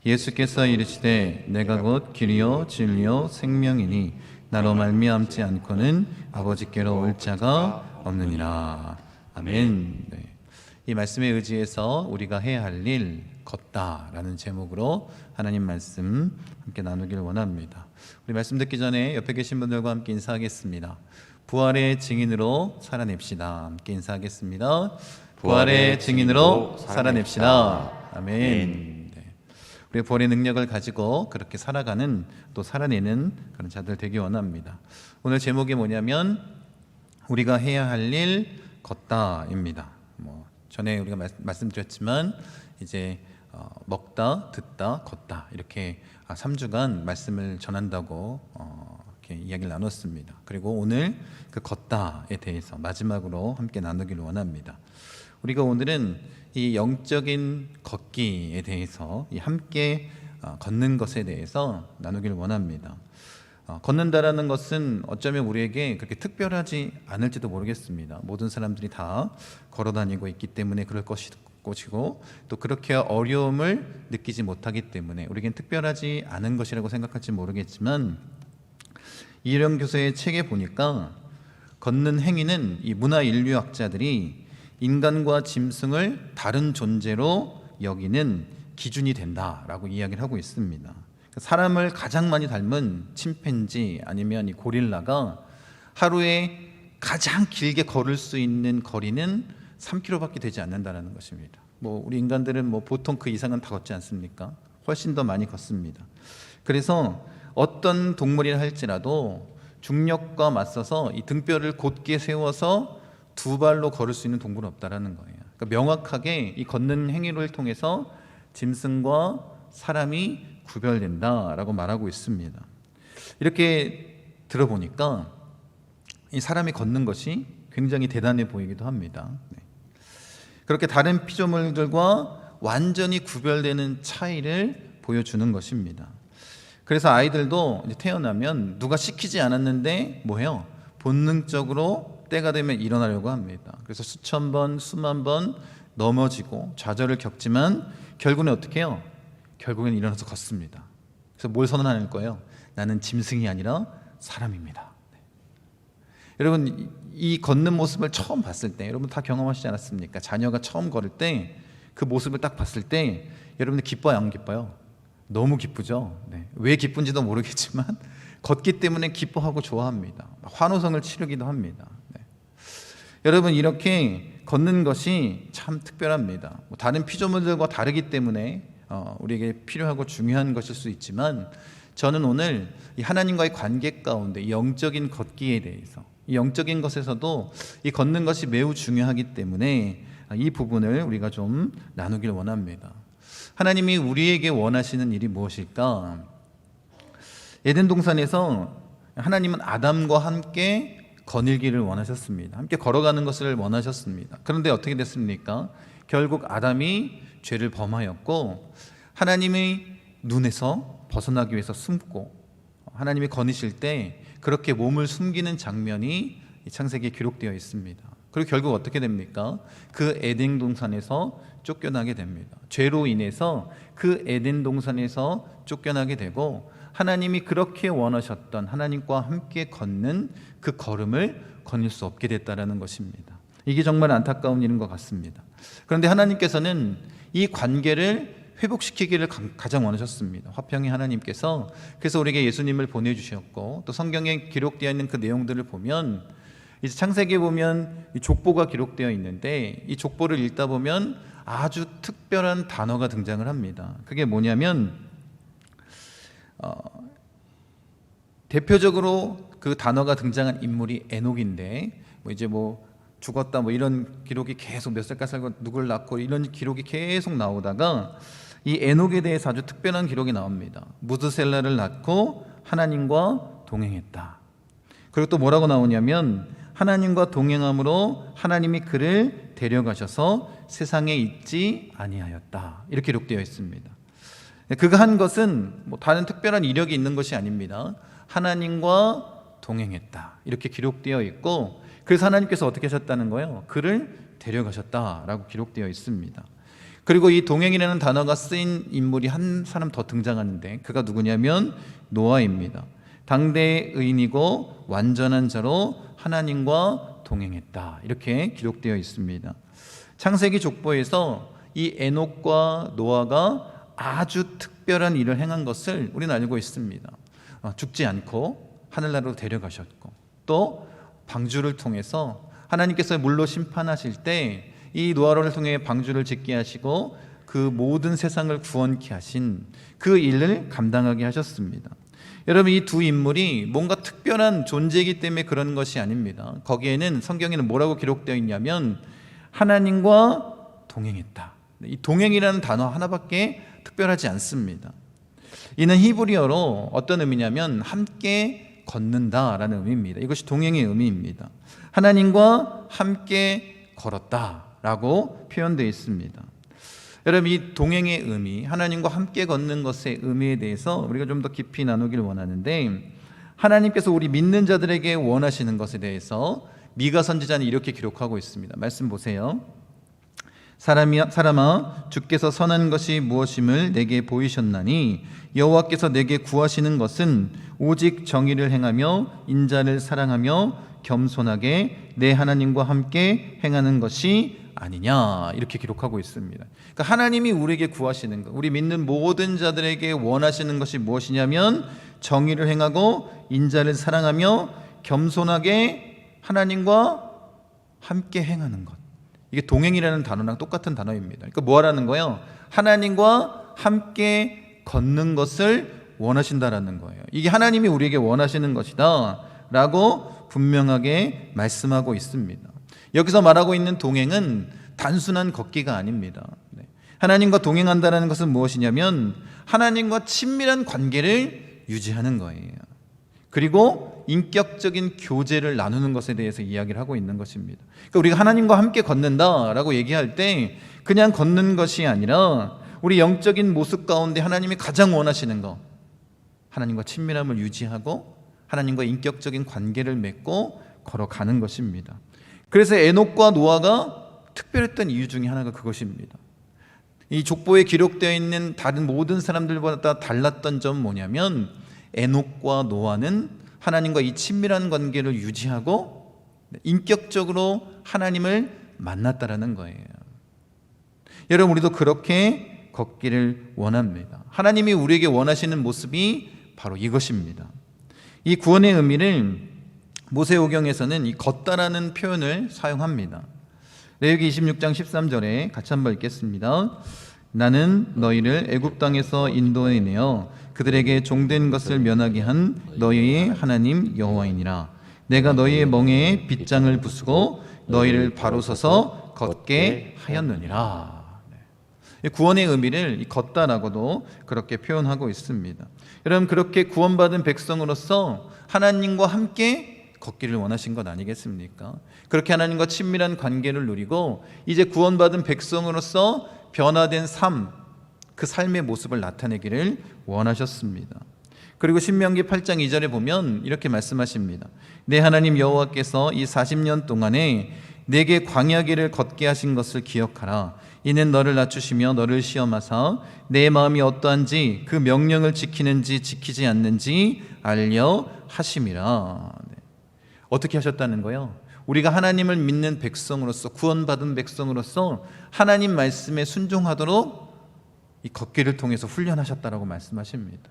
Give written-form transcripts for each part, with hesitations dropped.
예수께서 이르시되 내가 곧 길이요 진리요 생명이니 나로 말미암지 않고는 아버지께로 올 자가 없느니라. 아멘. 네. 이 말씀에 의지해서 우리가 해야 할 일 걷다라는 제목으로 하나님 말씀 함께 나누기를 원합니다. 우리 말씀 듣기 전에 옆에 계신 분들과 함께 인사하겠습니다. 부활의 증인으로 살아냅시다. 함께 인사하겠습니다. 부활의 증인으로 살아냅시다. 아멘. 우리의 부활의 능력을 가지고 그렇게 살아가는, 또 살아내는 그런 자들 되기 원합니다. 오늘 제목이 뭐냐면 우리가 해야 할 일 걷다입니다. 전에 우리가 말씀드렸지만 이제 먹다, 듣다, 걷다 이렇게 3주간 말씀을 전한다고 이렇게 이야기를 나눴습니다. 그리고 오늘 그 걷다에 대해서 마지막으로 함께 나누기를 원합니다. 우리가 오늘은 이 영적인 걷기에 대해서 이 함께 걷는 것에 대해서 나누기를 원합니다. 걷는다라는 것은 어쩌면 우리에게 그렇게 특별하지 않을지도 모르겠습니다. 모든 사람들이 다 걸어다니고 있기 때문에 그럴 것이고, 또 그렇게 어려움을 느끼지 못하기 때문에 우리에겐 특별하지 않은 것이라고 생각할지 모르겠지만, 이령 교수의 책에 보니까 걷는 행위는 이 문화인류학자들이 인간과 짐승을 다른 존재로 여기는 기준이 된다라고 이야기를 하고 있습니다. 사람을 가장 많이 닮은 침팬지 아니면 이 고릴라가 하루에 가장 길게 걸을 수 있는 거리는 3km밖에 되지 않는다는 것입니다. 우리 인간들은 보통 그 이상은 다 걷지 않습니까? 훨씬 더 많이 걷습니다. 그래서 어떤 동물이라 할지라도 중력과 맞서서 이 등뼈를 곧게 세워서 두 발로 걸을 수 있는 동물은 없다라는 거예요. 그러니까 명확하게 이 걷는 행위를 통해서 짐승과 사람이 구별된다라고 말하고 있습니다. 이렇게 들어보니까 이 사람이 걷는 것이 굉장히 대단해 보이기도 합니다. 그렇게 다른 피조물들과 완전히 구별되는 차이를 보여주는 것입니다. 그래서 아이들도 이제 태어나면 누가 시키지 않았는데 뭐해요? 본능적으로 때가 되면 일어나려고 합니다. 그래서 수천 번, 수만 번 넘어지고 좌절을 겪지만 결국은 어떻게 해요? 결국엔 일어나서 걷습니다. 그래서 뭘 선언하는 거예요? 나는 짐승이 아니라 사람입니다. 여러분, 이 걷는 모습을 처음 봤을 때, 여러분 다 경험하시지 않았습니까? 자녀가 처음 걸을 때 그 모습을 딱 봤을 때 여러분들 기뻐요, 안 기뻐요? 너무 기쁘죠? 왜 기쁜지도 모르겠지만 걷기 때문에 기뻐하고 좋아합니다. 환호성을 치르기도 합니다. 여러분, 이렇게 걷는 것이 참 특별합니다. 다른 피조물들과 다르기 때문에 우리에게 필요하고 중요한 것일 수 있지만, 저는 오늘 이 하나님과의 관계 가운데 영적인 걷기에 대해서, 이 영적인 것에서도 이 걷는 것이 매우 중요하기 때문에 이 부분을 우리가 좀 나누길 원합니다. 하나님이 우리에게 원하시는 일이 무엇일까? 에덴 동산에서 하나님은 아담과 함께 거닐기를 원하셨습니다. 함께 걸어가는 것을 원하셨습니다. 그런데 어떻게 됐습니까? 결국 아담이 죄를 범하였고 하나님의 눈에서 벗어나기 위해서 숨고, 하나님이 거니실 때 그렇게 몸을 숨기는 장면이 창세기에 기록되어 있습니다. 그리고 결국 어떻게 됩니까? 그 에덴 동산에서 쫓겨나게 됩니다. 죄로 인해서 그 에덴 동산에서 쫓겨나게 되고, 하나님이 그렇게 원하셨던 하나님과 함께 걷는 그 걸음을 거닐 수 없게 됐다는 것입니다. 이게 정말 안타까운 일인 것 같습니다. 그런데 하나님께서는 이 관계를 회복시키기를 가장 원하셨습니다. 화평의 하나님께서 그래서 우리에게 예수님을 보내주셨고, 또 성경에 기록되어 있는 그 내용들을 보면 이제 창세기에 보면 이 족보가 기록되어 있는데, 이 족보를 읽다 보면 아주 특별한 단어가 등장을 합니다. 그게 뭐냐면 대표적으로 그 단어가 등장한 인물이 에녹인데, 이제 죽었다 이런 기록이 계속 몇 살까지 살고 누굴 낳고 이런 기록이 계속 나오다가 이 에녹에 대해서 아주 특별한 기록이 나옵니다. 무드셀라를 낳고 하나님과 동행했다. 그리고 또 뭐라고 나오냐면 하나님과 동행함으로 하나님이 그를 데려가셔서 세상에 있지 아니하였다. 이렇게 기록되어 있습니다. 그가 한 것은 다른 특별한 이력이 있는 것이 아닙니다. 하나님과 동행했다. 이렇게 기록되어 있고, 그래서 하나님께서 어떻게 하셨다는 거예요? 그를 데려가셨다라고 기록되어 있습니다. 그리고 이 동행이라는 단어가 쓰인 인물이 한 사람 더 등장하는데 그가 누구냐면 노아입니다. 당대의 의인이고 완전한 자로 하나님과 동행했다, 이렇게 기록되어 있습니다. 창세기 족보에서 이 에녹과 노아가 아주 특별한 일을 행한 것을 우리는 알고 있습니다. 죽지 않고 하늘나라로 데려가셨고, 또 방주를 통해서 하나님께서 물로 심판하실 때 이 노아를 통해 방주를 짓게 하시고 그 모든 세상을 구원케 하신 그 일을 감당하게 하셨습니다. 여러분, 이 두 인물이 뭔가 특별한 존재이기 때문에 그런 것이 아닙니다. 거기에는, 성경에는 뭐라고 기록되어 있냐면 하나님과 동행했다. 이 동행이라는 단어 하나밖에 특별하지 않습니다. 이는 히브리어로 어떤 의미냐면 함께 걷는다라는 의미입니다. 이것이 동행의 의미입니다. 하나님과 함께 걸었다라고 표현되어 있습니다. 여러분, 이 동행의 의미, 하나님과 함께 걷는 것의 의미에 대해서 우리가 좀 더 깊이 나누길 원하는데, 하나님께서 우리 믿는 자들에게 원하시는 것에 대해서 미가 선지자는 이렇게 기록하고 있습니다. 말씀 보세요. 사람아, 주께서 선한 것이 무엇임을 내게 보이셨나니 여호와께서 내게 구하시는 것은 오직 정의를 행하며 인자를 사랑하며 겸손하게 내 하나님과 함께 행하는 것이 아니냐, 이렇게 기록하고 있습니다. 그러니까 하나님이 우리에게 구하시는 것, 우리 믿는 모든 자들에게 원하시는 것이 무엇이냐면 정의를 행하고 인자를 사랑하며 겸손하게 하나님과 함께 행하는 것. 이게 동행이라는 단어랑 똑같은 단어입니다. 그러니까 뭐 하라는 거예요? 하나님과 함께 걷는 것을 원하신다라는 거예요. 이게 하나님이 우리에게 원하시는 것이다 라고 분명하게 말씀하고 있습니다. 여기서 말하고 있는 동행은 단순한 걷기가 아닙니다. 하나님과 동행한다는 것은 무엇이냐면 하나님과 친밀한 관계를 유지하는 거예요. 그리고 인격적인 교제를 나누는 것에 대해서 이야기를 하고 있는 것입니다. 그러니까 우리가 하나님과 함께 걷는다라고 얘기할 때 그냥 걷는 것이 아니라 우리 영적인 모습 가운데 하나님이 가장 원하시는 것, 하나님과 친밀함을 유지하고 하나님과 인격적인 관계를 맺고 걸어가는 것입니다. 그래서 에녹과 노아가 특별했던 이유 중에 하나가 그것입니다. 이 족보에 기록되어 있는 다른 모든 사람들보다 달랐던 점은 뭐냐면 에녹과 노아는 하나님과 이 친밀한 관계를 유지하고 인격적으로 하나님을 만났다라는 거예요. 여러분, 우리도 그렇게 걷기를 원합니다. 하나님이 우리에게 원하시는 모습이 바로 이것입니다. 이 구원의 의미를 모세오경에서는 이 걷다라는 표현을 사용합니다. 레위기 26장 13절에 같이 한번 읽겠습니다. 나는 너희를 애굽 땅에서 인도해내어 그들에게 종된 것을 면하게 한 너희의 하나님 여호와이니라. 내가 너희의 멍에에 빗장을 부수고 너희를 바로 서서 걷게 하였느니라. 구원의 의미를 걷다라고도 그렇게 표현하고 있습니다. 여러분, 그렇게 구원받은 백성으로서 하나님과 함께 걷기를 원하신 것 아니겠습니까? 그렇게 하나님과 친밀한 관계를 누리고 이제 구원받은 백성으로서 변화된 삶, 그 삶의 모습을 나타내기를 원하셨습니다. 그리고 신명기 8장 2절에 보면 이렇게 말씀하십니다. 내 하나님 여호와께서 이 40년 동안에 내게 광야길을 걷게 하신 것을 기억하라. 이는 너를 낮추시며 너를 시험하사 내 마음이 어떠한지 그 명령을 지키는지 지키지 않는지 알려 하심이라. 어떻게 하셨다는 거예요? 우리가 하나님을 믿는 백성으로서, 구원받은 백성으로서 하나님 말씀에 순종하도록 이 걷기를 통해서 훈련하셨다라고 말씀하십니다.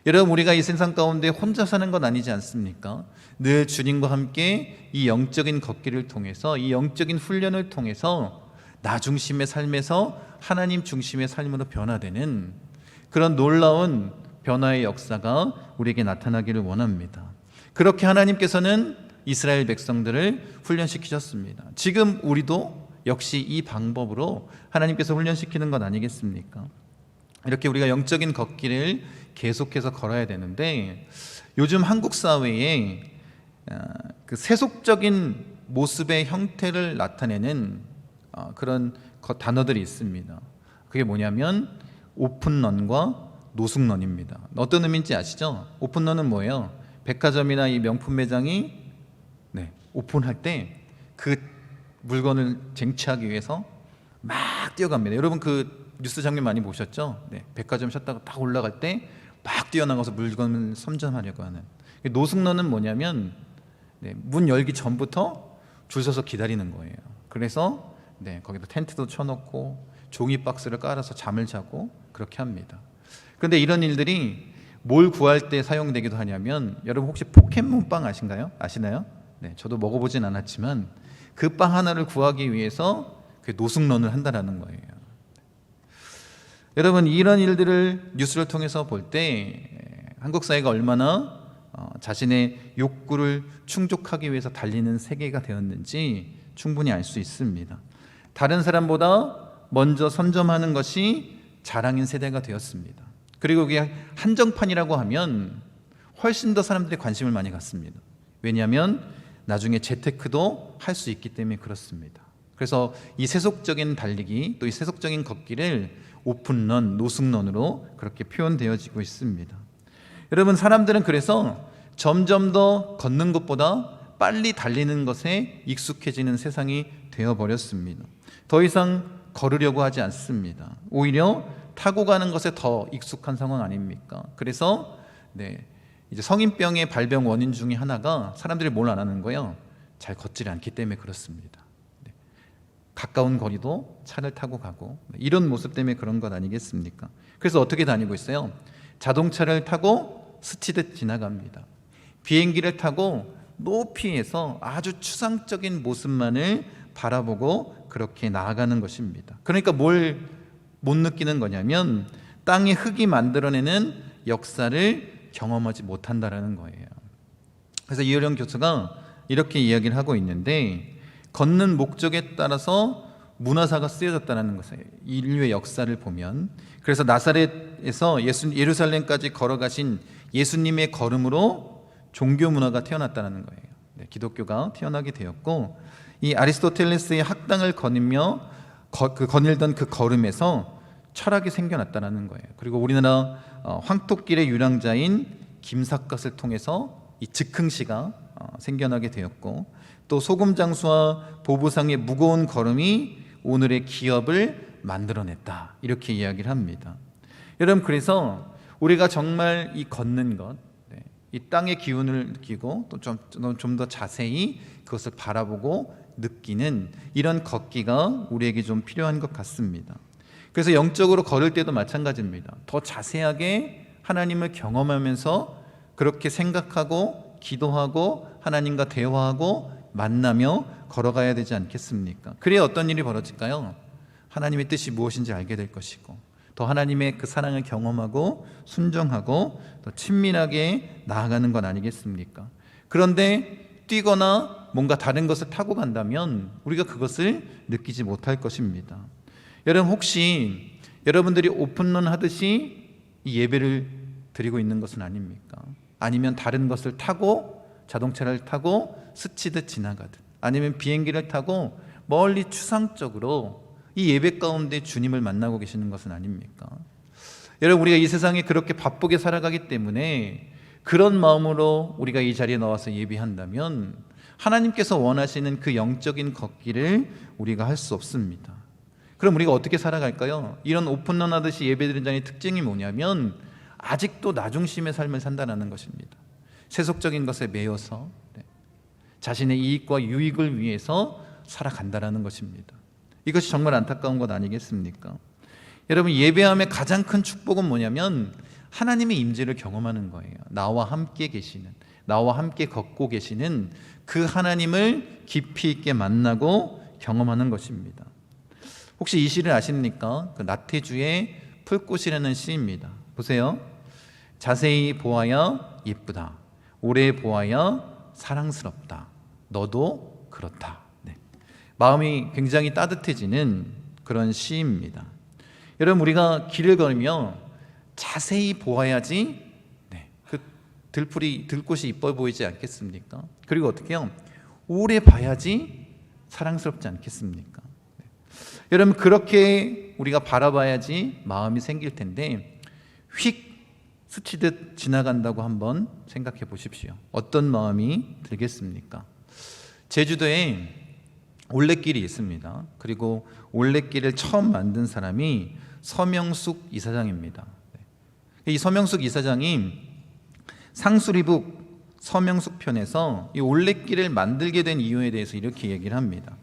여러분, 우리가 이 세상 가운데 혼자 사는 건 아니지 않습니까? 늘 주님과 함께 이 영적인 걷기를 통해서, 이 영적인 훈련을 통해서 나 중심의 삶에서 하나님 중심의 삶으로 변화되는 그런 놀라운 변화의 역사가 우리에게 나타나기를 원합니다. 그렇게 하나님께서는 이스라엘 백성들을 훈련시키셨습니다. 지금 우리도 역시 이 방법으로 하나님께서 훈련시키는 것 아니겠습니까? 이렇게 우리가 영적인 걷기를 계속해서 걸어야 되는데, 요즘 한국 사회에 그 세속적인 모습의 형태를 나타내는 그런 단어들이 있습니다. 그게 뭐냐면 오픈런과 노숙런입니다. 어떤 의미인지 아시죠? 오픈런은 뭐예요? 백화점이나 이 명품 매장이 오픈할 때 그 물건을 쟁취하기 위해서 막 막 뛰어갑니다. 여러분 그 뉴스 장면 많이 보셨죠? 네, 백화점 셨다가 딱 올라갈 때 막 뛰어나가서 물건을 선점하려고 하는. 노숙론은 뭐냐면 네, 문 열기 전부터 줄 서서 기다리는 거예요. 그래서 네, 거기다 텐트도 쳐놓고 종이 박스를 깔아서 잠을 자고 그렇게 합니다. 그런데 이런 일들이 뭘 구할 때 사용되기도 하냐면, 여러분 혹시 포켓몬빵 아시나요? 네, 저도 먹어보진 않았지만 그 빵 하나를 구하기 위해서 그 노숙론을 한다는 거예요. 여러분, 이런 일들을 뉴스를 통해서 볼 때 한국 사회가 얼마나 자신의 욕구를 충족하기 위해서 달리는 세계가 되었는지 충분히 알 수 있습니다. 다른 사람보다 먼저 선점하는 것이 자랑인 세대가 되었습니다. 그리고 그게 한정판이라고 하면 훨씬 더 사람들이 관심을 많이 갖습니다. 왜냐하면 나중에 재테크도 할 수 있기 때문에 그렇습니다. 그래서 이 세속적인 달리기, 또 이 세속적인 걷기를 오픈런, 노숙론으로 그렇게 표현되어지고 있습니다. 여러분, 사람들은 그래서 점점 더 걷는 것보다 빨리 달리는 것에 익숙해지는 세상이 되어버렸습니다. 더 이상 걸으려고 하지 않습니다. 오히려 타고 가는 것에 더 익숙한 상황 아닙니까? 그래서 네, 이제 성인병의 발병 원인 중에 하나가 사람들이 뭘 안 하는 거예요? 잘 걷지 않기 때문에 그렇습니다. 네. 가까운 거리도 차를 타고 가고 이런 모습 때문에 그런 것 아니겠습니까? 그래서 어떻게 다니고 있어요? 자동차를 타고 스치듯 지나갑니다. 비행기를 타고 높이에서 아주 추상적인 모습만을 바라보고 그렇게 나아가는 것입니다. 그러니까 뭘 못 느끼는 거냐면 땅의 흙이 만들어내는 역사를 경험하지 못한다라는 거예요. 그래서 이효령 교수가 이렇게 이야기를 하고 있는데, 걷는 목적에 따라서 문화사가 쓰여졌다는 것이에요. 인류의 역사를 보면. 그래서 나사렛에서 예루살렘까지 걸어가신 예수님의 걸음으로 종교 문화가 태어났다는 거예요. 네, 기독교가 태어나게 되었고, 이 아리스토텔레스의 학당을 거닐며 거닐던 그 걸음에서 철학이 생겨났다는 거예요. 그리고 우리나라 황토길의 유랑자인 김삿갓을 통해서 이 즉흥시가 생겨나게 되었고, 또 소금장수와 보부상의 무거운 걸음이 오늘의 기업을 만들어냈다, 이렇게 이야기를 합니다. 여러분, 그래서 우리가 정말 이 걷는 것, 이 땅의 기운을 느끼고 또 좀 더 자세히 그것을 바라보고 느끼는 이런 걷기가 우리에게 좀 필요한 것 같습니다. 그래서 영적으로 걸을 때도 마찬가지입니다. 더 자세하게 하나님을 경험하면서 그렇게 생각하고 기도하고 하나님과 대화하고 만나며 걸어가야 되지 않겠습니까? 그래야 어떤 일이 벌어질까요? 하나님의 뜻이 무엇인지 알게 될 것이고, 더 하나님의 그 사랑을 경험하고 순종하고 더 친밀하게 나아가는 건 아니겠습니까? 그런데 뛰거나 뭔가 다른 것을 타고 간다면 우리가 그것을 느끼지 못할 것입니다. 여러분, 혹시 여러분들이 오픈런 하듯이 이 예배를 드리고 있는 것은 아닙니까? 아니면 다른 것을 타고, 자동차를 타고 스치듯 지나가듯, 아니면 비행기를 타고 멀리 추상적으로 이 예배 가운데 주님을 만나고 계시는 것은 아닙니까? 여러분, 우리가 이 세상에 그렇게 바쁘게 살아가기 때문에 그런 마음으로 우리가 이 자리에 나와서 예배한다면 하나님께서 원하시는 그 영적인 걷기를 우리가 할 수 없습니다. 그럼 우리가 어떻게 살아갈까요? 이런 오픈런 하듯이 예배드리는 자의 특징이 뭐냐면 아직도 나 중심의 삶을 산다는 것입니다. 세속적인 것에 매여서 자신의 이익과 유익을 위해서 살아간다는 것입니다. 이것이 정말 안타까운 것 아니겠습니까? 여러분, 예배함의 가장 큰 축복은 뭐냐면 하나님의 임재를 경험하는 거예요. 나와 함께 계시는, 나와 함께 걷고 계시는 그 하나님을 깊이 있게 만나고 경험하는 것입니다. 혹시 이 시를 아십니까? 그 나태주의 풀꽃이라는 시입니다. 보세요. 자세히 보아야 예쁘다, 오래 보아야 사랑스럽다, 너도 그렇다. 네. 마음이 굉장히 따뜻해지는 그런 시입니다. 여러분, 우리가 길을 걸으며 자세히 보아야지 그 들꽃이 이뻐 보이지 않겠습니까? 그리고 어떻게 해요? 오래 봐야지 사랑스럽지 않겠습니까? 여러분, 그렇게 우리가 바라봐야지 마음이 생길 텐데 휙 스치듯 지나간다고 한번 생각해 보십시오. 어떤 마음이 들겠습니까? 제주도에 올레길이 있습니다. 그리고 올레길을 처음 만든 사람이 서명숙 이사장입니다. 이 서명숙 이사장이 상수리북 서명숙 편에서 이 올레길을 만들게 된 이유에 대해서 이렇게 얘기를 합니다.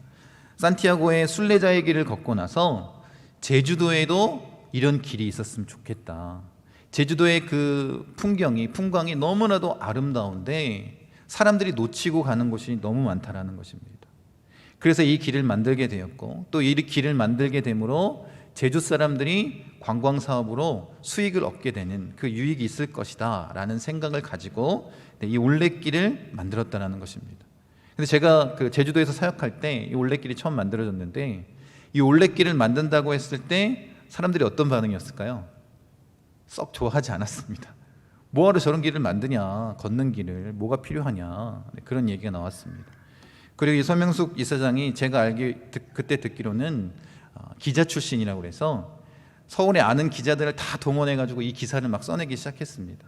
산티아고의 순례자의 길을 걷고 나서 제주도에도 이런 길이 있었으면 좋겠다. 제주도의 그 풍광이 너무나도 아름다운데 사람들이 놓치고 가는 곳이 너무 많다라는 것입니다. 그래서 이 길을 만들게 되었고, 또 이 길을 만들게 되므로 제주 사람들이 관광 사업으로 수익을 얻게 되는 그 유익이 있을 것이다 라는 생각을 가지고 이 올레길을 만들었다는 것입니다. 근데 제가 그 제주도에서 사역할 때 이 올레길이 처음 만들어졌는데, 이 올레길을 만든다고 했을 때 사람들이 어떤 반응이었을까요? 썩 좋아하지 않았습니다. 뭐하러 저런 길을 만드냐, 걷는 길을, 뭐가 필요하냐, 그런 얘기가 나왔습니다. 그리고 이 서명숙 이사장이 제가 그때 듣기로는 기자 출신이라고 그래서 서울에 아는 기자들을 다 동원해가지고 이 기사를 막 써내기 시작했습니다.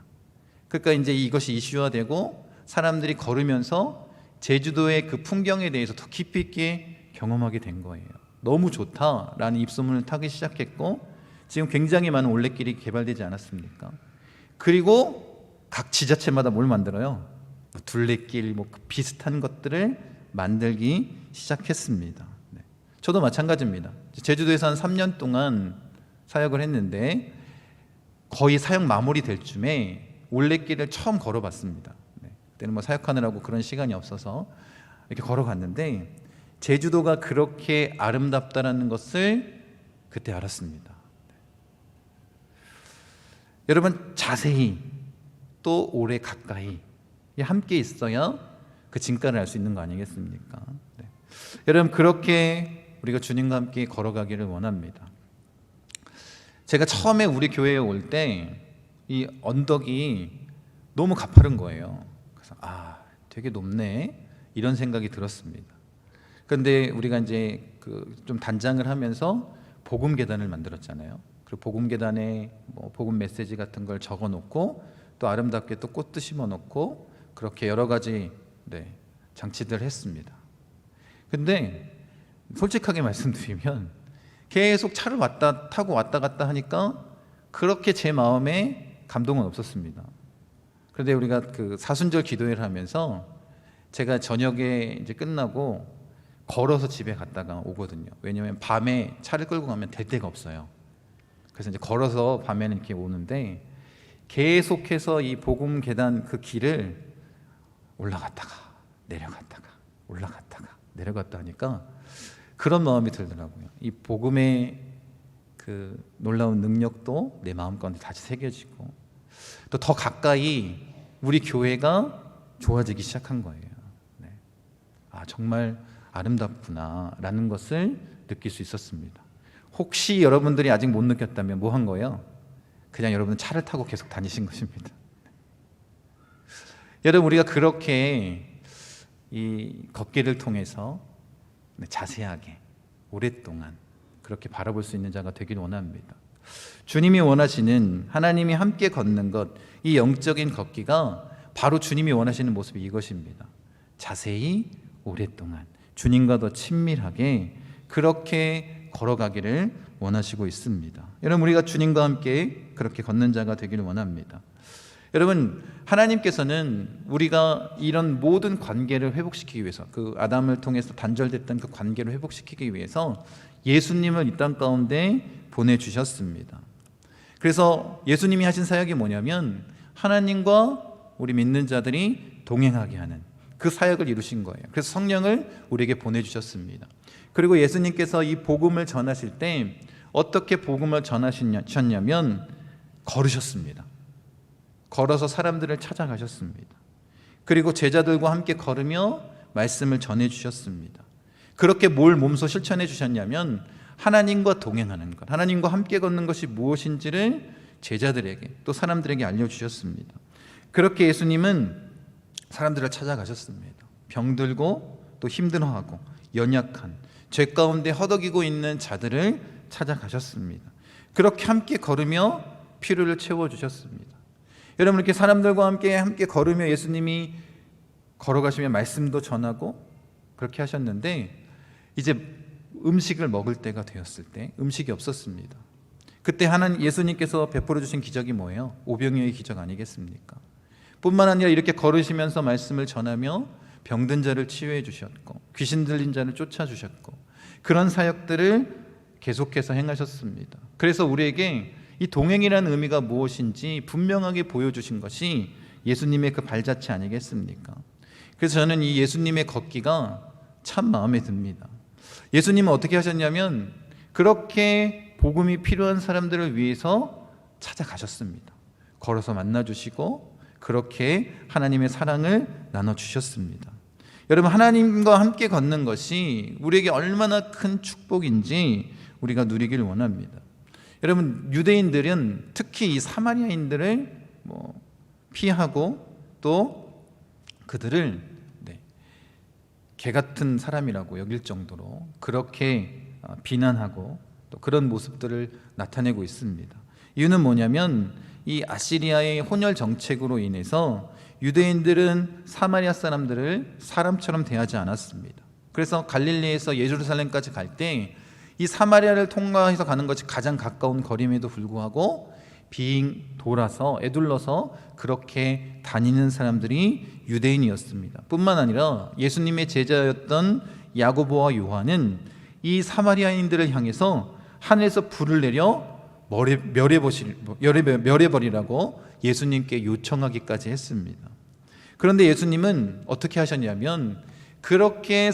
그러니까 이제 이것이 이슈화되고 사람들이 걸으면서 제주도의 그 풍경에 대해서 더 깊이 있게 경험하게 된 거예요. 너무 좋다라는 입소문을 타기 시작했고, 지금 굉장히 많은 올레길이 개발되지 않았습니까? 그리고 각 지자체마다 뭘 만들어요? 둘레길, 비슷한 것들을 만들기 시작했습니다. 네. 저도 마찬가지입니다. 제주도에서 한 3년 동안 사역을 했는데 거의 사역 마무리 될 쯤에 올레길을 처음 걸어봤습니다. 네. 그때는 사역하느라고 그런 시간이 없어서 이렇게 걸어갔는데 제주도가 그렇게 아름답다라는 것을 그때 알았습니다. 네. 여러분, 자세히 또 오래 가까이 함께 있어야 그 진가를 알 수 있는 거 아니겠습니까? 네. 여러분, 그렇게 우리가 주님과 함께 걸어가기를 원합니다. 제가 처음에 우리 교회에 올 때 이 언덕이 너무 가파른 거예요. 그래서 되게 높네, 이런 생각이 들었습니다. 그런데 우리가 이제 좀 단장을 하면서 복음 계단을 만들었잖아요. 그리고 복음 계단에 복음 메시지 같은 걸 적어 놓고 또 아름답게 또 꽃도 심어 놓고 그렇게 여러 가지 장치들을 했습니다. 근데 솔직하게 말씀드리면 계속 차를 타고 왔다 갔다 하니까 그렇게 제 마음에 감동은 없었습니다. 그런데 우리가 그 사순절 기도회를 하면서 제가 저녁에 이제 끝나고 걸어서 집에 갔다가 오거든요. 왜냐하면 밤에 차를 끌고 가면 될 데가 없어요. 그래서 이제 걸어서 밤에는 이렇게 오는데 계속해서 이 복음 계단 그 길을 올라갔다가 내려갔다가 올라갔다가 내려갔다 하니까 그런 마음이 들더라고요. 이 복음의 그 놀라운 능력도 내 마음 가운데 다시 새겨지고 또 더 가까이 우리 교회가 좋아지기 시작한 거예요. 네. 정말 아름답구나라는 것을 느낄 수 있었습니다. 혹시 여러분들이 아직 못 느꼈다면 뭐 한 거예요? 그냥 여러분은 차를 타고 계속 다니신 것입니다. 여러분, 우리가 그렇게 이 걷기를 통해서 자세하게 오랫동안 그렇게 바라볼 수 있는 자가 되길 원합니다. 주님이 원하시는 하나님이 함께 걷는 것, 이 영적인 걷기가 바로 주님이 원하시는 모습이 이것입니다. 자세히 오랫동안 주님과 더 친밀하게 그렇게 걸어가기를 원하시고 있습니다. 여러분, 우리가 주님과 함께 그렇게 걷는 자가 되기를 원합니다. 여러분, 하나님께서는 우리가 이런 모든 관계를 회복시키기 위해서, 그 아담을 통해서 단절됐던 그 관계를 회복시키기 위해서 예수님을 이 땅 가운데 보내주셨습니다. 그래서 예수님이 하신 사역이 뭐냐면 하나님과 우리 믿는 자들이 동행하게 하는 그 사역을 이루신 거예요. 그래서 성령을 우리에게 보내주셨습니다. 그리고 예수님께서 이 복음을 전하실 때 어떻게 복음을 전하셨냐면 걸으셨습니다. 걸어서 사람들을 찾아가셨습니다. 그리고 제자들과 함께 걸으며 말씀을 전해주셨습니다. 그렇게 뭘 몸소 실천해 주셨냐면 하나님과 동행하는 것, 하나님과 함께 걷는 것이 무엇인지를 제자들에게 또 사람들에게 알려주셨습니다. 그렇게 예수님은 사람들을 찾아가셨습니다. 병들고 또 힘들어하고 연약한 죄 가운데 허덕이고 있는 자들을 찾아가셨습니다. 그렇게 함께 걸으며 필요를 채워주셨습니다. 여러분, 이렇게 사람들과 함께 걸으며 예수님이 걸어가시며 말씀도 전하고 그렇게 하셨는데 이제 음식을 먹을 때가 되었을 때 음식이 없었습니다. 그때 예수님께서 베풀어 주신 기적이 뭐예요? 오병이어의 기적 아니겠습니까? 뿐만 아니라 이렇게 걸으시면서 말씀을 전하며 병든 자를 치유해 주셨고 귀신 들린 자를 쫓아 주셨고 그런 사역들을 계속해서 행하셨습니다. 그래서 우리에게 이 동행이라는 의미가 무엇인지 분명하게 보여주신 것이 예수님의 그 발자취 아니겠습니까? 그래서 저는 이 예수님의 걷기가 참 마음에 듭니다. 예수님은 어떻게 하셨냐면 그렇게 복음이 필요한 사람들을 위해서 찾아가셨습니다. 걸어서 만나주시고 그렇게 하나님의 사랑을 나눠주셨습니다. 여러분, 하나님과 함께 걷는 것이 우리에게 얼마나 큰 축복인지 우리가 누리기를 원합니다. 여러분, 유대인들은 특히 이 사마리아인들을 피하고 또 그들을 개 같은 사람이라고 여길 정도로 그렇게 비난하고 또 그런 모습들을 나타내고 있습니다. 이유는 뭐냐면 이 아시리아의 혼혈 정책으로 인해서 유대인들은 사마리아 사람들을 사람처럼 대하지 않았습니다. 그래서 갈릴리에서 예루살렘까지 갈 때 이 사마리아를 통과해서 가는 것이 가장 가까운 거리임에도 불구하고 빙 돌아서 에둘러서 그렇게 다니는 사람들이 유대인이었습니다. 뿐만 아니라 예수님의 제자였던 야고보와 요한은 이 사마리아인들을 향해서 하늘에서 불을 내려 멸해버리라고 예수님께 요청하기까지 했습니다. 그런데 예수님은 어떻게 하셨냐면 그렇게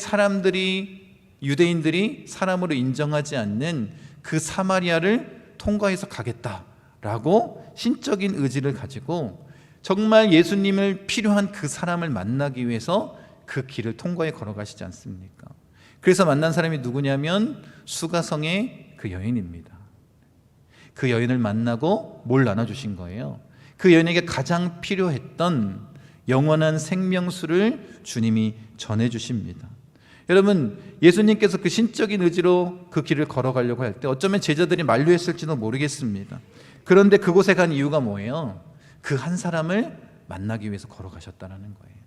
유대인들이 사람으로 인정하지 않는 그 사마리아를 통과해서 가겠다라고 신적인 의지를 가지고 정말 예수님을 필요한 그 사람을 만나기 위해서 그 길을 통과해 걸어가시지 않습니까? 그래서 만난 사람이 누구냐면 수가성의 그 여인입니다. 그 여인을 만나고 뭘 나눠주신 거예요? 그 여인에게 가장 필요했던 영원한 생명수를 주님이 전해주십니다. 여러분, 예수님께서 그 신적인 의지로 그 길을 걸어가려고 할 때 어쩌면 제자들이 만류했을지도 모르겠습니다. 그런데 그곳에 간 이유가 뭐예요? 그 한 사람을 만나기 위해서 걸어가셨다는 거예요.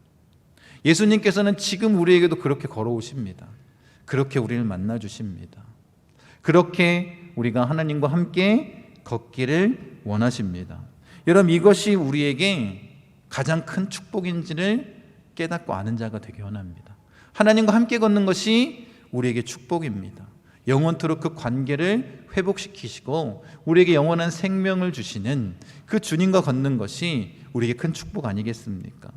예수님께서는 지금 우리에게도 그렇게 걸어오십니다. 그렇게 우리를 만나주십니다. 그렇게 우리가 하나님과 함께 걷기를 원하십니다. 여러분, 이것이 우리에게 가장 큰 축복인지를 깨닫고 아는 자가 되기 원합니다. 하나님과 함께 걷는 것이 우리에게 축복입니다. 영원토록 그 관계를 회복시키시고 우리에게 영원한 생명을 주시는 그 주님과 걷는 것이 우리에게 큰 축복 아니겠습니까?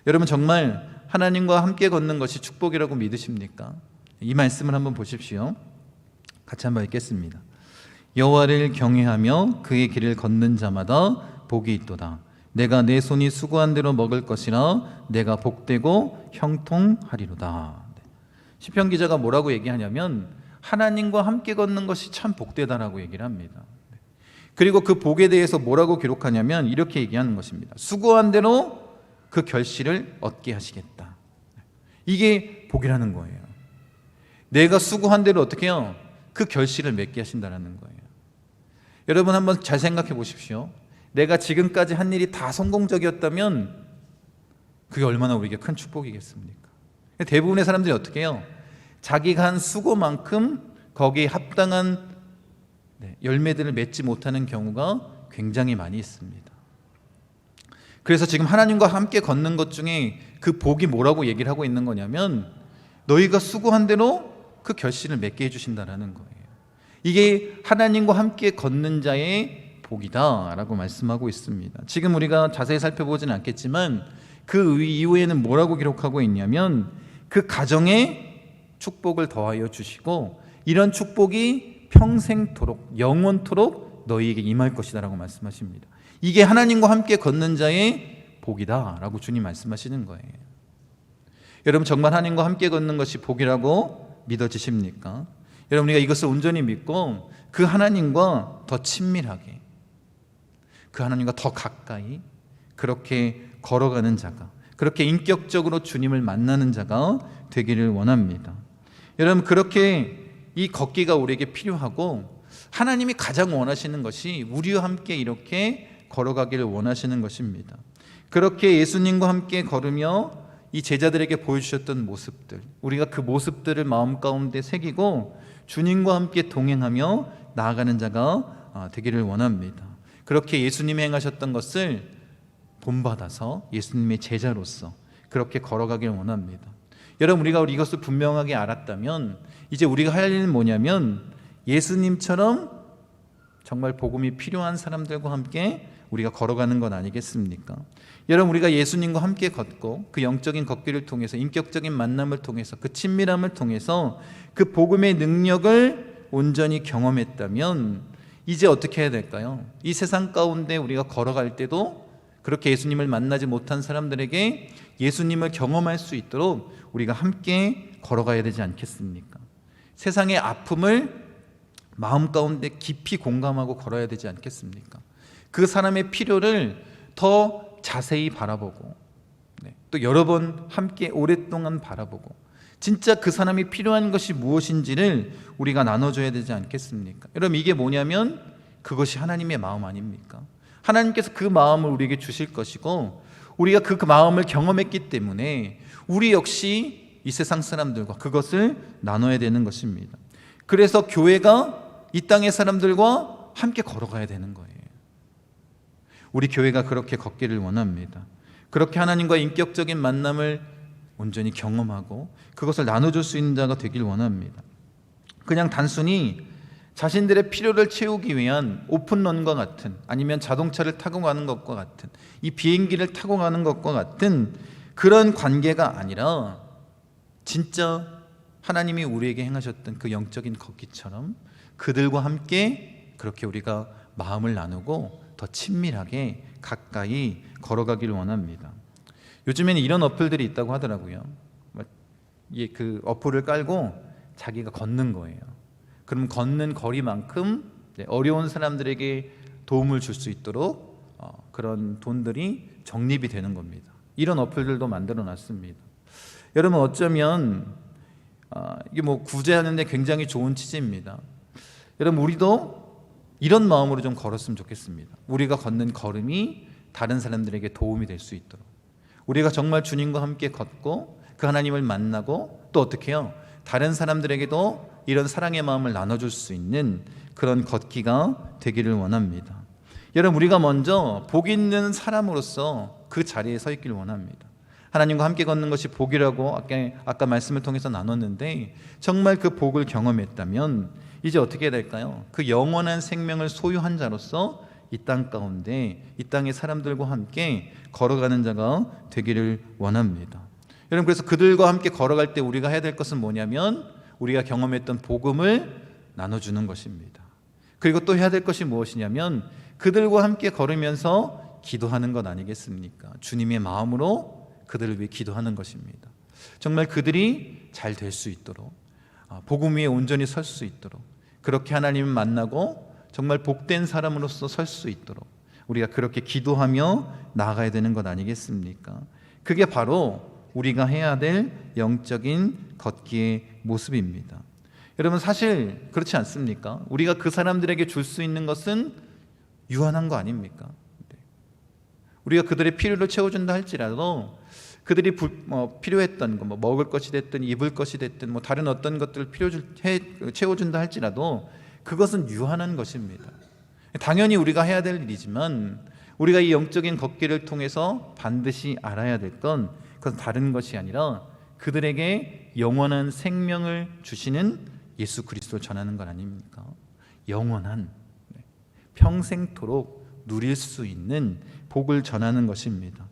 여러분, 정말 하나님과 함께 걷는 것이 축복이라고 믿으십니까? 이 말씀을 한번 보십시오. 같이 한번 읽겠습니다. 여호와를 경외하며 그의 길을 걷는 자마다 복이 있도다. 내가 내 손이 수고한 대로 먹을 것이라 내가 복되고 형통하리로다. 시편 기자가 뭐라고 얘기하냐면 하나님과 함께 걷는 것이 참 복되다라고 얘기를 합니다. 그리고 그 복에 대해서 뭐라고 기록하냐면 이렇게 얘기하는 것입니다. 수고한 대로 그 결실을 얻게 하시겠다. 이게 복이라는 거예요. 내가 수고한 대로 어떻게 해요? 그 결실을 맺게 하신다는 거예요. 여러분, 한번 잘 생각해 보십시오. 내가 지금까지 한 일이 다 성공적이었다면 그게 얼마나 우리에게 큰 축복이겠습니까? 대부분의 사람들이 어떻게 해요? 자기가 한 수고만큼 거기에 합당한 열매들을 맺지 못하는 경우가 굉장히 많이 있습니다. 그래서 지금 하나님과 함께 걷는 것 중에 그 복이 뭐라고 얘기를 하고 있는 거냐면 너희가 수고한 대로 그 결실을 맺게 해주신다는 거예요. 이게 하나님과 함께 걷는 자의 복이다라고 말씀하고 있습니다. 지금 우리가 자세히 살펴보지는 않겠지만 그 이후에는 뭐라고 기록하고 있냐면 그 가정에 축복을 더하여 주시고 이런 축복이 평생토록 영원토록 너희에게 임할 것이다 라고 말씀하십니다. 이게 하나님과 함께 걷는 자의 복이다 라고 주님 말씀하시는 거예요. 여러분, 정말 하나님과 함께 걷는 것이 복이라고 믿어지십니까? 여러분, 우리가 이것을 온전히 믿고 그 하나님과 더 친밀하게, 그 하나님과 더 가까이 그렇게 걸어가는 자가, 그렇게 인격적으로 주님을 만나는 자가 되기를 원합니다. 여러분, 그렇게 이 걷기가 우리에게 필요하고 하나님이 가장 원하시는 것이 우리와 함께 이렇게 걸어가기를 원하시는 것입니다. 그렇게 예수님과 함께 걸으며 이 제자들에게 보여주셨던 모습들, 우리가 그 모습들을 마음 가운데 새기고 주님과 함께 동행하며 나아가는 자가 되기를 원합니다. 그렇게 예수님이 행하셨던 것을 본받아서 예수님의 제자로서 그렇게 걸어가길 원합니다. 여러분, 우리가 이것을 분명하게 알았다면 이제 우리가 할 일은 뭐냐면 예수님처럼 정말 복음이 필요한 사람들과 함께 우리가 걸어가는 것 아니겠습니까? 여러분, 우리가 예수님과 함께 걷고 그 영적인 걷기를 통해서, 인격적인 만남을 통해서, 그 친밀함을 통해서 그 복음의 능력을 온전히 경험했다면 이제 어떻게 해야 될까요? 이 세상 가운데 우리가 걸어갈 때도 그렇게 예수님을 만나지 못한 사람들에게 예수님을 경험할 수 있도록 우리가 함께 걸어가야 되지 않겠습니까? 세상의 아픔을 마음 가운데 깊이 공감하고 걸어야 되지 않겠습니까? 그 사람의 필요를 더 자세히 바라보고, 또 여러 번 함께 오랫동안 바라보고 진짜 그 사람이 필요한 것이 무엇인지를 우리가 나눠줘야 되지 않겠습니까? 여러분, 이게 뭐냐면 그것이 하나님의 마음 아닙니까? 하나님께서 그 마음을 우리에게 주실 것이고 우리가 그 마음을 경험했기 때문에 우리 역시 이 세상 사람들과 그것을 나눠야 되는 것입니다. 그래서 교회가 이 땅의 사람들과 함께 걸어가야 되는 거예요. 우리 교회가 그렇게 걷기를 원합니다. 그렇게 하나님과 인격적인 만남을 온전히 경험하고 그것을 나눠줄 수 있는 자가 되길 원합니다. 그냥 단순히 자신들의 필요를 채우기 위한 오픈런과 같은, 아니면 자동차를 타고 가는 것과 같은, 이 비행기를 타고 가는 것과 같은 그런 관계가 아니라 진짜 하나님이 우리에게 행하셨던 그 영적인 걷기처럼 그들과 함께 그렇게 우리가 마음을 나누고 더 친밀하게 가까이 걸어가기를 원합니다. 요즘에는 이런 어플들이 있다고 하더라고요. 그 어플을 깔고 자기가 걷는 거예요. 그럼 걷는 거리만큼 어려운 사람들에게 도움을 줄 수 있도록 그런 돈들이 적립이 되는 겁니다. 이런 어플들도 만들어 놨습니다. 여러분, 어쩌면 이게 구제하는데 굉장히 좋은 취지입니다. 여러분, 우리도 이런 마음으로 좀 걸었으면 좋겠습니다. 우리가 걷는 걸음이 다른 사람들에게 도움이 될 수 있도록, 우리가 정말 주님과 함께 걷고 그 하나님을 만나고 또 어떻게 해요? 다른 사람들에게도 이런 사랑의 마음을 나눠줄 수 있는 그런 걷기가 되기를 원합니다. 여러분, 우리가 먼저 복 있는 사람으로서 그 자리에 서 있기를 원합니다. 하나님과 함께 걷는 것이 복이라고 아까 말씀을 통해서 나눴는데 정말 그 복을 경험했다면 이제 어떻게 해야 될까요? 그 영원한 생명을 소유한 자로서 이 땅 가운데 이 땅의 사람들과 함께 걸어가는 자가 되기를 원합니다. 여러분, 그래서 그들과 함께 걸어갈 때 우리가 해야 될 것은 뭐냐면 우리가 경험했던 복음을 나눠주는 것입니다. 그리고 또 해야 될 것이 무엇이냐면 그들과 함께 걸으면서 기도하는 것 아니겠습니까? 주님의 마음으로 그들을 위해 기도하는 것입니다. 정말 그들이 잘 될 수 있도록, 복음 위에 온전히 설 수 있도록, 그렇게 하나님을 만나고 정말 복된 사람으로서 설 수 있도록 우리가 그렇게 기도하며 나아가야 되는 것 아니겠습니까? 그게 바로 우리가 해야 될 영적인 걷기의 모습입니다. 여러분, 사실 그렇지 않습니까? 우리가 그 사람들에게 줄 수 있는 것은 유한한 거 아닙니까? 우리가 그들의 필요를 채워준다 할지라도 그들이 필요했던 거, 먹을 것이 됐든 입을 것이 됐든 다른 어떤 것들을 채워준다 할지라도 그것은 유한한 것입니다. 당연히 우리가 해야 될 일이지만 우리가 이 영적인 걷기를 통해서 반드시 알아야 될 건 그건 다른 것이 아니라 그들에게 영원한 생명을 주시는 예수 그리스도를 전하는 것 아닙니까? 영원한, 평생토록 누릴 수 있는 복을 전하는 것입니다.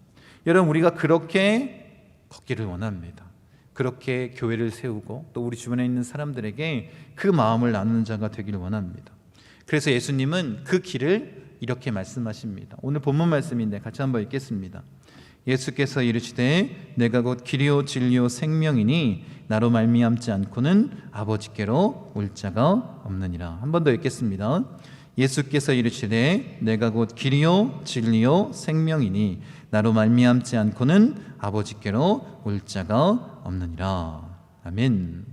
여러분, 우리가 그렇게 걷기를 원합니다. 그렇게 교회를 세우고 또 우리 주변에 있는 사람들에게 그 마음을 나누는 자가 되기를 원합니다. 그래서 예수님은 그 길을 이렇게 말씀하십니다. 오늘 본문 말씀인데 같이 한번 읽겠습니다. 예수께서 이르시되 내가 곧 길이요 진리요 생명이니 나로 말미암지 않고는 아버지께로 올 자가 없느니라. 한 번 더 읽겠습니다. 예수께서 이르시되 내가 곧 길이요 진리요 생명이니 나로 말미암지 않고는 아버지께로 올 자가 없느니라. 아멘.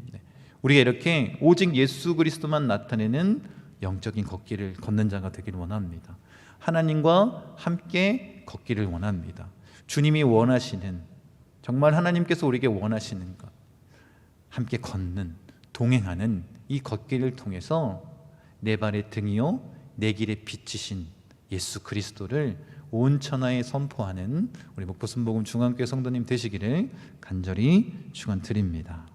우리가 이렇게 오직 예수 그리스도만 나타내는 영적인 걷기를 걷는 자가 되기를 원합니다. 하나님과 함께 걷기를 원합니다. 주님이 원하시는 정말 하나님께서 우리에게 원하시는 것, 함께 걷는, 동행하는 이 걷기를 통해서 내 발의 등이요 내 길의 빛이신 예수 그리스도를 온 천하에 선포하는 우리 목포순복음 중앙교회 성도님 되시기를 간절히 축원드립니다.